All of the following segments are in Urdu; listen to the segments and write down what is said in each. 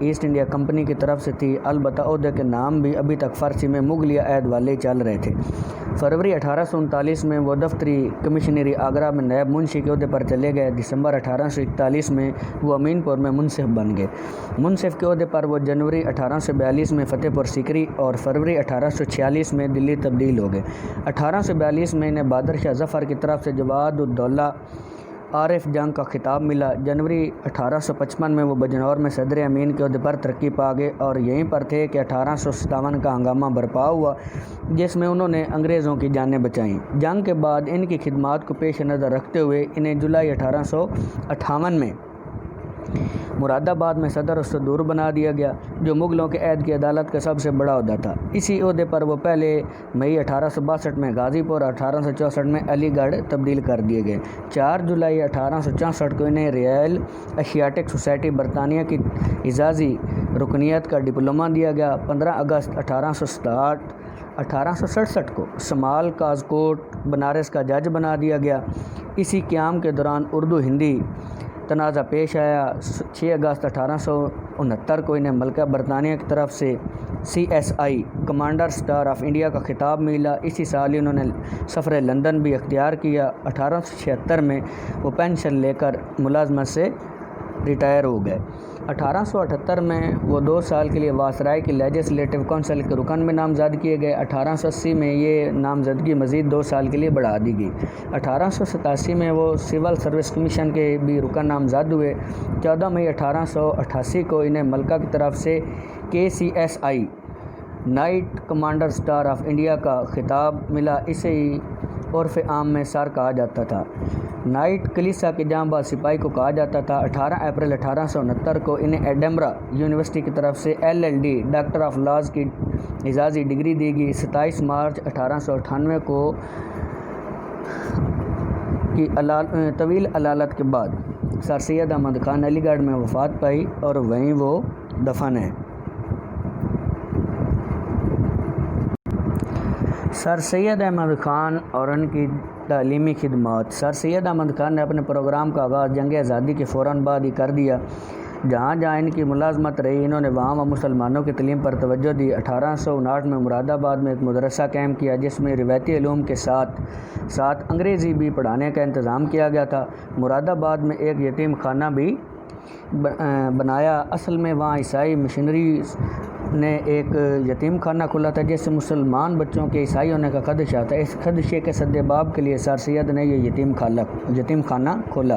ایسٹ انڈیا کمپنی کی طرف سے تھی، البتہ عہدے کے نام بھی ابھی تک فارسی میں مغلیہ عہد والے چل رہے تھے۔ فروری 1839 میں وہ دفتری کمشنری آگرہ میں نائب منشی کے عہدے پر چلے گئے۔ دسمبر 1841 میں وہ امین پور میں منصف بن گئے۔ منصف کے عہدے پر وہ جنوری 1842 میں فتح پور سیکری اور فروری 1846 میں دلی تبدیل ہو گئے۔ 1842 میں انہیں بہادر شاہ ظفر کی طرف سے جواد الدولہ عارف جنگ کا خطاب ملا۔ جنوری 1855 میں وہ بجنور میں صدر امین کے عہدے پر ترقی پا گئے اور یہیں پر تھے کہ 1857 کا ہنگامہ برپا ہوا، جس میں انہوں نے انگریزوں کی جانیں بچائیں۔ جنگ کے بعد ان کی خدمات کو پیش نظر رکھتے ہوئے انہیں جولائی 1858 میں مراد آباد میں صدر الصدور بنا دیا گیا، جو مغلوں کے عہد کی عدالت کا سب سے بڑا عہدہ تھا۔ اسی عہدے پر وہ پہلے مئی 1862 میں غازی پور اور 1864 میں علی گڑھ تبدیل کر دیے گئے۔ 4 جولائی 1864 کو انہیں رائل ایشیاٹک سوسائٹی برطانیہ کی اعزازی رکنیت کا ڈپلومہ دیا گیا۔ 15 اگست 1867 کو سمال کازکوٹ بنارس کا جج بنا دیا گیا۔ اسی قیام کے دوران اردو ہندی تنازع پیش آیا۔ 6 اگست 1869 کو انہیں ملکہ برطانیہ کی طرف سے CSI commander star of India کا خطاب ملا۔ اسی سال انہوں نے سفر لندن بھی اختیار کیا۔ 1876 میں وہ پینشن لے کر ملازمت سے ریٹائر ہو گئے۔ 1878 میں وہ 2 سال کے لیے وائسرائے کی لیجسلیٹو کونسل کے رکن میں نامزد کیے گئے۔ 1880 میں یہ نامزدگی مزید 2 سال کے لیے بڑھا دی گئی۔ 1887 میں وہ سول سروس کمیشن کے بھی رکن نامزد ہوئے۔ 14 مئی 1888 کو انہیں ملکہ کی طرف سے KCSI night commander star of India کا خطاب ملا۔ اسے ہی عرف عام میں سر کہا جاتا تھا۔ نائٹ کلیسا کے جاں باز سپاہی کو کہا جاتا تھا۔ 18 اپریل 1869 کو انہیں ایڈنبرا یونیورسٹی کی طرف سے LLD ڈاکٹر آف لاز کی اعزازی ڈگری دی گئی۔ 27 مارچ 1898 کو کی طویل علالت کے بعد سر سید احمد خان علی گڑھ میں وفات پائی اور وہیں وہ دفن ہیں۔ سر سید احمد خان اور ان کی تعلیمی خدمات۔ سر سید احمد خان نے اپنے پروگرام کا آغاز جنگ آزادی کے فوراً بعد ہی کر دیا۔ جہاں جہاں ان کی ملازمت رہی، انہوں نے وہاں مسلمانوں کی تعلیم پر توجہ دی۔ 1859 میں مراد آباد میں ایک مدرسہ قائم کیا، جس میں روایتی علوم کے ساتھ ساتھ انگریزی بھی پڑھانے کا انتظام کیا گیا تھا۔ مراد آباد میں ایک یتیم خانہ بھی بنایا۔ اصل میں وہاں عیسائی مشنریز نے ایک یتیم خانہ کھولا تھا، جس سے مسلمان بچوں کے عیسائی ہونے کا خدشہ تھا۔ اس خدشے کے سدباب کے لیے سر سید نے یہ یتیم خانہ کھولا۔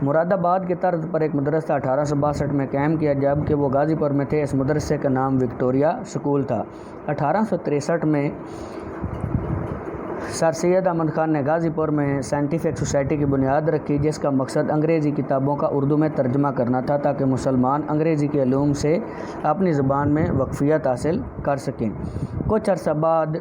مراد آباد کے طرز پر ایک مدرسہ 1862 میں قائم کیا، جبکہ وہ غازی پور میں تھے۔ اس مدرسے کا نام وکٹوریہ اسکول تھا۔ 1863 میں سر سید احمد خان نے غازی پور میں سائنٹیفک سوسائٹی کی بنیاد رکھی، جس کا مقصد انگریزی کتابوں کا اردو میں ترجمہ کرنا تھا، تاکہ مسلمان انگریزی کے علوم سے اپنی زبان میں واقفیت حاصل کر سکیں۔ کچھ عرصہ بعد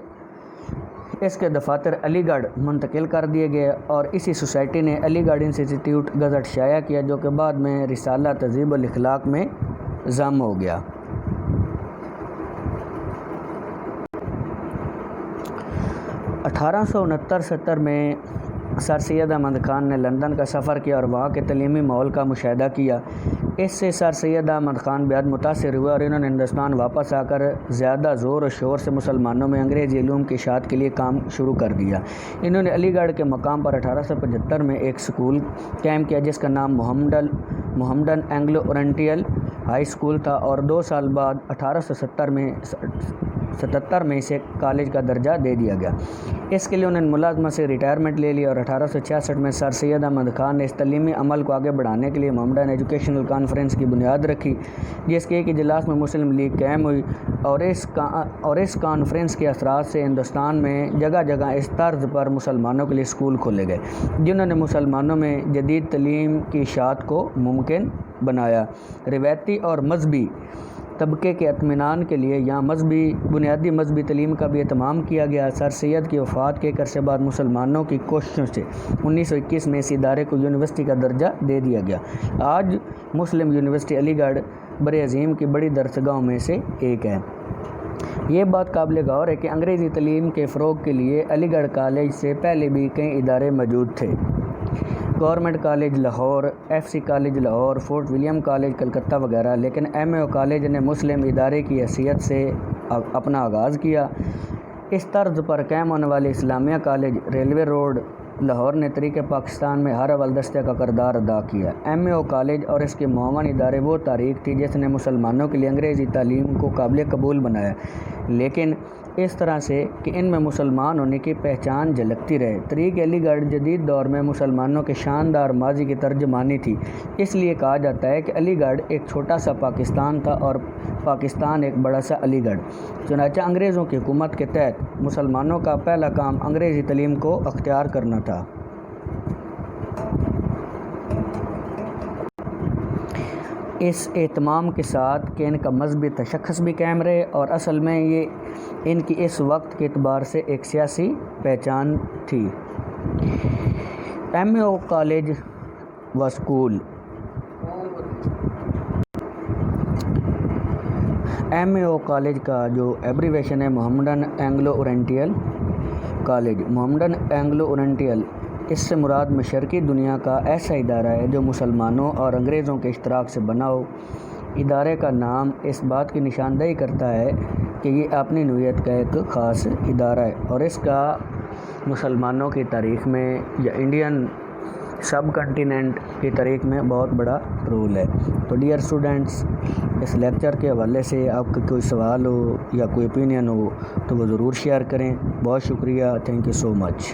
اس کے دفاتر علی گڑھ منتقل کر دیے گئے اور اسی سوسائٹی نے علی گڑھ انسٹیٹیوٹ گزٹ شائع کیا، جو کہ بعد میں رسالہ تہذیب الاخلاق میں ضم ہو گیا۔ 1869-70 میں سر سید احمد خان نے لندن کا سفر کیا اور وہاں کے تعلیمی ماحول کا مشاہدہ کیا۔ اس سے سر سید احمد خان بہت متاثر ہوئے اور انہوں نے ہندوستان واپس آ کر زیادہ زور و شور سے مسلمانوں میں انگریزی علوم کی اشاعت کے لیے کام شروع کر دیا۔ انہوں نے علی گڑھ کے مقام پر 1875 میں ایک اسکول قائم کیا، جس کا نام Mohammedan Anglo oriental high school تھا، اور 2 سال بعد 1877 میں اسے کالج کا درجہ دے دیا گیا۔ اس کے لیے انہوں نے ملازمت سے ریٹائرمنٹ لے لی اور 1866 میں سر سید احمد خان نے اس تعلیمی عمل کو آگے بڑھانے کے لیے محمدن ایجوکیشنل کانفرنس کی بنیاد رکھی، جس کے ایک اجلاس میں مسلم لیگ قائم ہوئی، اور اس کانفرنس کے اثرات سے ہندوستان میں جگہ جگہ اس طرز پر مسلمانوں کے لیے اسکول کھولے گئے، جنہوں نے مسلمانوں میں جدید تعلیم کی اشاعت کو ممکن بنایا۔ روایتی اور مذہبی طبقے کے اطمینان کے لیے یہاں بنیادی مذہبی تعلیم کا بھی اہتمام کیا گیا۔ سر سید کی وفات کے ایک عرصے بعد مسلمانوں کی کوششوں سے 1921 میں اس ادارے کو یونیورسٹی کا درجہ دے دیا گیا۔ آج مسلم یونیورسٹی علی گڑھ بر عظیم کی بڑی درسگاہوں میں سے ایک ہے۔ یہ بات قابل غور ہے کہ انگریزی تعلیم کے فروغ کے لیے علی گڑھ کالج سے پہلے بھی کئی ادارے موجود تھے۔ Government college Lahore, F C college Lahore, fort William college Calcutta وغیرہ، لیکن ایم اے او کالج نے مسلم ادارے کی حیثیت سے اپنا آغاز کیا۔ اس طرز پر قائم ہونے والے اسلامیہ کالج ریلوے روڈ لاہور نے تاریخ پاکستان میں ہر اول دستے کا کردار ادا کیا۔ ایم اے او کالج اور اس کے معاون ادارے وہ تاریخ تھی جس نے مسلمانوں کے لیے انگریزی تعلیم کو قابل قبول بنایا، لیکن اس طرح سے کہ ان میں مسلمان ہونے کی پہچان جھلکتی رہے۔ تاریخ علی گڑھ جدید دور میں مسلمانوں کے شاندار ماضی کی ترجمانی تھی، اس لیے کہا جاتا ہے کہ علی گڑھ ایک چھوٹا سا پاکستان تھا اور پاکستان ایک بڑا سا علی گڑھ۔ چنانچہ انگریزوں کی حکومت کے تحت مسلمانوں کا پہلا کام انگریزی تعلیم کو اختیار کرنا تھا۔ اس اہتمام کے ساتھ کہ ان کا مذہبی تشخص بھی قائم رہے اور اصل میں یہ ان کی اس وقت کے اعتبار سے ایک سیاسی پہچان تھی۔ ایم اے او کالج و school. M A O college کا جو ایبریویشن ہے Mohammedan Anglo Oriental college, Mohammedan Anglo Oriental, اس سے مراد مشرقی دنیا کا ایسا ادارہ ہے جو مسلمانوں اور انگریزوں کے اشتراک سے بنا ہو۔ ادارے کا نام اس بات کی نشاندہی کرتا ہے کہ یہ اپنی نوعیت کا ایک خاص ادارہ ہے اور اس کا مسلمانوں کی تاریخ میں یا انڈین سب کنٹیننٹ کی تاریخ میں بہت بڑا رول ہے۔ تو ڈیئر اسٹوڈنٹس، اس لیکچر کے حوالے سے آپ کا کوئی سوال ہو یا کوئی اوپینین ہو تو وہ ضرور شیئر کریں۔ بہت شکریہ، تھینک یو سو مچ۔